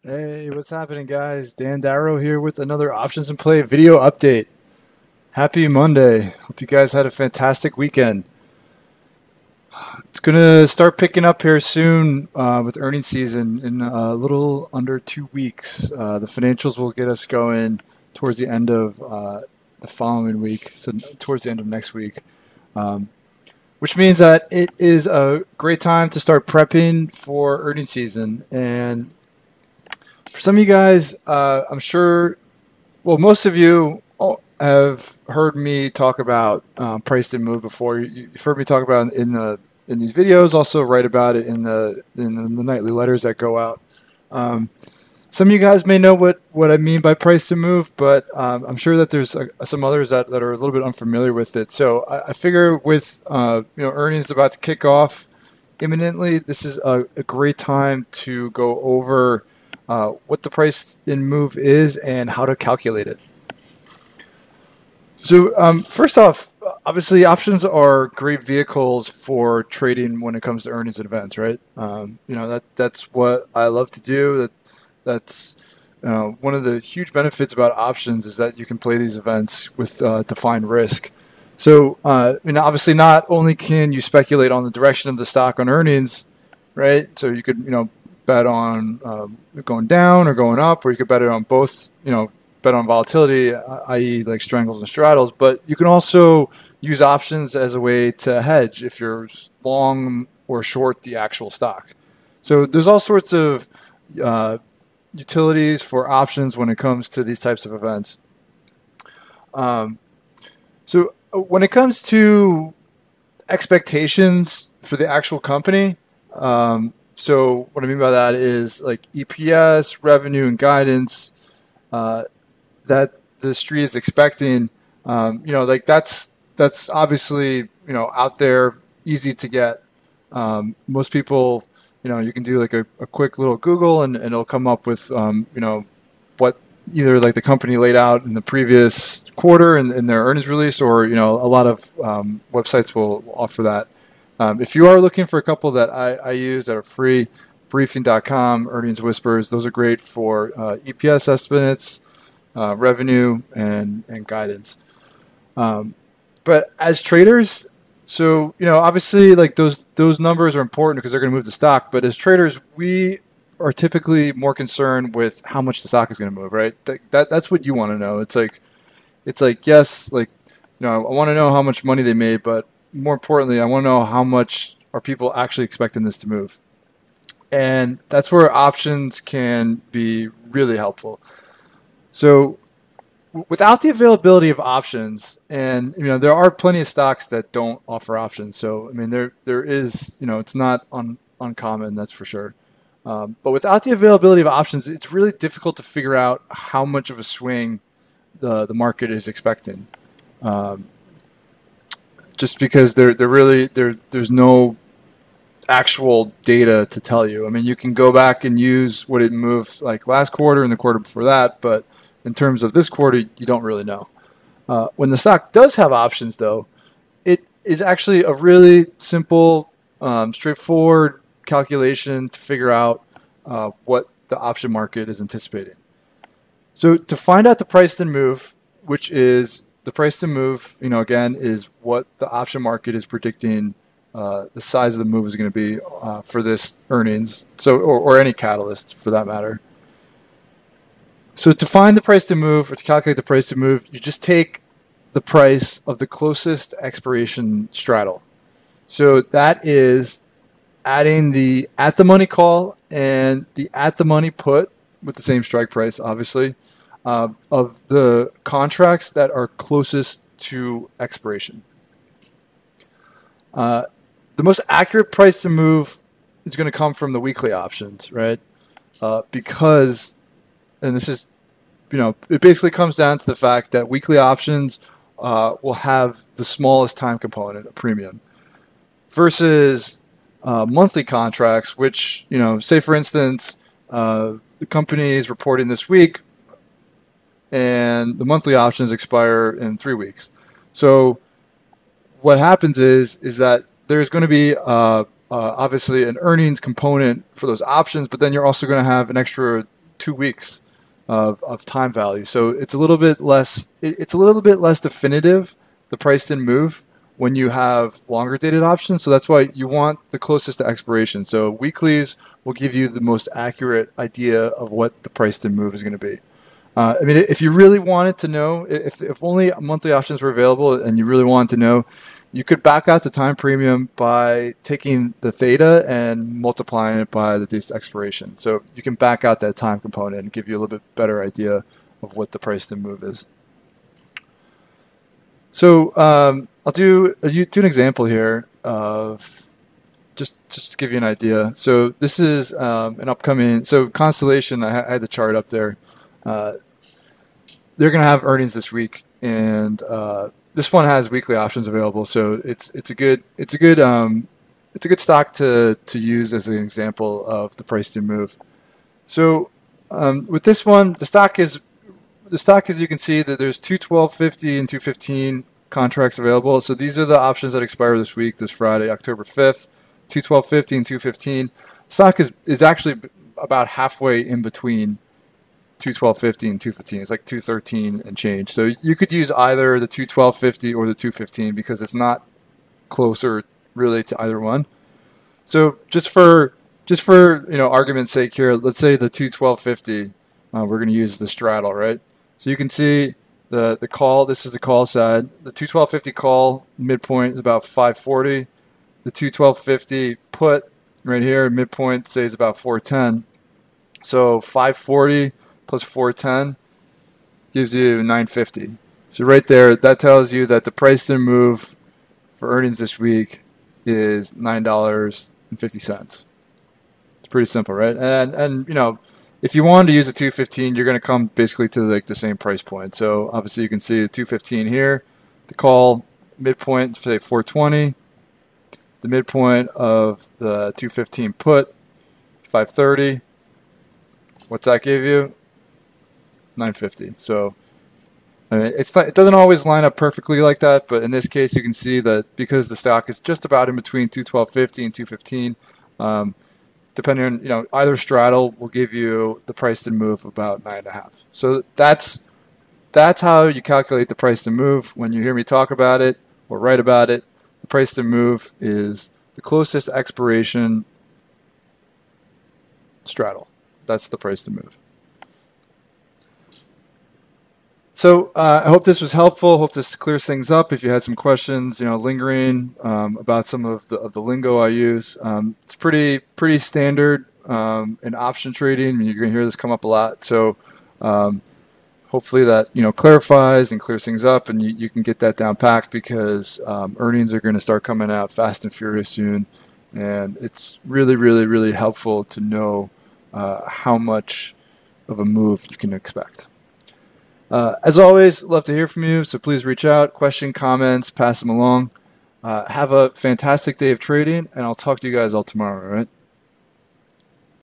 Hey, what's happening, guys? Dan Darrow here with another Options in Play video update. Happy Monday. Hope you guys had a fantastic weekend. It's going to start picking up here soon with earnings season in a little under 2 weeks. The financials will get us going towards the end of the following week, so towards the end of next week, um, which means that it is a great time to start prepping for earnings season. And for some of you guys, I'm sure, well, most of you have heard me talk about price and move before. You've heard me talk about it in these videos. Also, write about it in the nightly letters that go out. Um, some of you guys may know what I mean by price to move, but I'm sure that there's some others that are a little bit unfamiliar with it. So I figure with earnings about to kick off imminently, this is a great time to go over what the price in move is and how to calculate it. So first off, obviously options are great vehicles for trading when it comes to earnings and events, right? That's what I love to do. That's one of the huge benefits about options is that you can play these events with defined risk. So obviously not only can you speculate on the direction of the stock on earnings, right? So you could bet on going down or going up, or you could bet it on both. Bet on volatility, i.e., like strangles and straddles. But you can also use options as a way to hedge if you're long or short the actual stock. So there's all sorts of utilities for options when it comes to these types of events. So when it comes to expectations for the actual company, so what I mean by that is like EPS, revenue, and guidance that the street is expecting. Like that's obviously out there, easy to get. Most people, you can do like a quick little Google and it'll come up with what either like the company laid out in the previous quarter in their earnings release, or a lot of websites will offer that. If you are looking for a couple that I use that are free, briefing.com, earnings whispers, those are great for EPS estimates, revenue, and guidance. But as traders, so obviously like those numbers are important because they're going to move the stock. But as traders, we are typically more concerned with how much the stock is going to move, right? That's what you want to know. It's like yes, like I want to know how much money they made, but more importantly, I want to know how much are people actually expecting this to move. And that's where options can be really helpful. So without the availability of options, and there are plenty of stocks that don't offer options. So I mean, there is, it's not uncommon, that's for sure. But without the availability of options, it's really difficult to figure out how much of a swing the market is expecting. Um, just because there's no actual data to tell you. I mean, you can go back and use what it moved like last quarter and the quarter before that, but in terms of this quarter, you don't really know. When the stock does have options, though, it is actually a really simple, straightforward calculation to figure out what the option market is anticipating. So to find out the price to move, which is the price to move, again, is what the option market is predicting the size of the move is going to be for this earnings, so or any catalyst for that matter. So to find the price to move or to calculate the price to move, you just take the price of the closest expiration straddle. So that is adding the at the money call and the at the money put with the same strike price, obviously, of the contracts that are closest to expiration. The most accurate price to move is going to come from the weekly options, right? Because, and this is, it basically comes down to the fact that weekly options will have the smallest time component, a premium, versus monthly contracts, which, say for instance, the company is reporting this week and the monthly options expire in 3 weeks. So what happens is that there's going to be obviously an earnings component for those options, but then you're also going to have an extra 2 weeks of time value. So it's a little bit less. It's a little bit less definitive. The price didn't move when you have longer dated options. So that's why you want the closest to expiration. So weeklies will give you the most accurate idea of what the price didn't move is going to be. I mean, if you really wanted to know, if only monthly options were available and you really wanted to know, you could back out the time premium by taking the theta and multiplying it by the date's expiration. So you can back out that time component and give you a little bit better idea of what the price to move is. So I'll do an example here of just to give you an idea. So this is an upcoming, so Constellation, I had the chart up there. They're going to have earnings this week, and this one has weekly options available. So it's a good stock to use as an example of the price to move. So with this one, the stock is you can see that there's 212.50 and 215 contracts available. So these are the options that expire this week, this Friday, October 5th, 212.50 and 215. Stock is actually about halfway in between 212.50 and 215. It's like 213 and change. So you could use either the 212.50 or the 215 because it's not closer really to either one. So just for argument's sake here, let's say the 212.50, we're going to use the straddle, right? So you can see the call. This is the call side. The 212.50 call midpoint is about 540. The 212.50 put right here midpoint say is about 410. So 540 plus 410 gives you 950. So right there, that tells you that the price to move for earnings this week is $9.50. It's pretty simple, right? And if you wanted to use a 215, you're going to come basically to like the same price point. So obviously you can see the 215 here, the call midpoint, say 420, the midpoint of the 215 put, 530. What's that give you? 950. So I mean, it doesn't always line up perfectly like that, but in this case, you can see that because the stock is just about in between 212.50 and 215, depending on either straddle will give you the price to move about 9.5. So that's how you calculate the price to move. When you hear me talk about it or write about it, the price to move is the closest expiration straddle. That's the price to move. So I hope this was helpful. Hope this clears things up. If you had some questions, lingering about some of the lingo I use, it's pretty standard in option trading. I mean, you're going to hear this come up a lot. So hopefully that clarifies and clears things up, and you can get that down packed because earnings are going to start coming out fast and furious soon, and it's really, really, really helpful to know how much of a move you can expect. As always, love to hear from you, so please reach out, question, comments, pass them along. Have a fantastic day of trading, and I'll talk to you guys all tomorrow, all right?